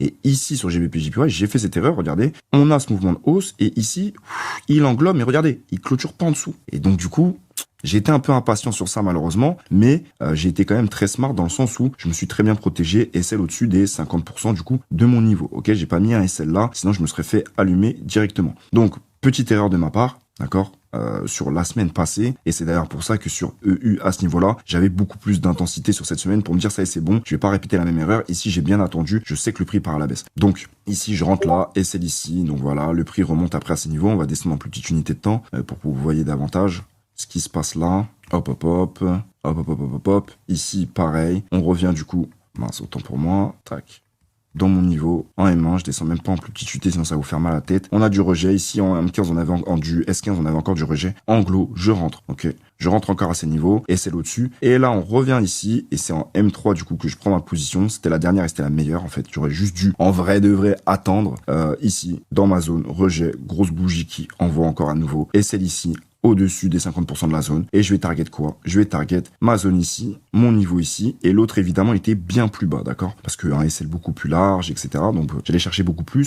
Et ici, sur GBP JPY, j'ai fait cette erreur, regardez. On a ce mouvement de hausse, et ici, il englobe, mais regardez, il clôture pas en dessous. Et donc, du coup, j'ai été un peu impatient sur ça malheureusement, mais j'ai été quand même très smart dans le sens où je me suis très bien protégé SL au-dessus des 50% du coup de mon niveau. Ok, j'ai pas mis un SL là, sinon je me serais fait allumer directement. Donc petite erreur de ma part, d'accord, sur la semaine passée, et c'est d'ailleurs pour ça que sur EU à ce niveau-là, j'avais beaucoup plus d'intensité sur cette semaine pour me dire ça y est c'est bon, je vais pas répéter la même erreur. Ici j'ai bien attendu, je sais que le prix part à la baisse. Donc ici je rentre là, SL ici, donc voilà, le prix remonte après à ces niveaux, on va descendre en plus petite unité de temps pour que vous voyez davantage ce qui se passe là. Hop, hop, hop, hop, hop, hop, hop, hop. Ici, pareil. On revient du coup, mince, autant pour moi. Tac. Dans mon niveau, en M1, je descends même pas en plus petite UT, sinon ça va vous faire mal à la tête. On a du rejet. Ici, en M15, on avait en du S15, on avait encore du rejet. Anglo, je rentre, ok. Je rentre encore à ces niveaux, et c'est au-dessus. Et là, on revient ici, et c'est en M3, du coup, que je prends ma position. C'était la dernière et c'était la meilleure, en fait. J'aurais juste dû, en vrai de vrai, attendre, ici, dans ma zone, rejet, grosse bougie qui envoie encore à nouveau. Et c'est ici, au-dessus des 50% de la zone. Et je vais target quoi? Je vais target ma zone ici, mon niveau ici, et l'autre évidemment était bien plus bas, d'accord? Parce qu'un SL beaucoup plus large, etc. Donc j'allais chercher beaucoup plus.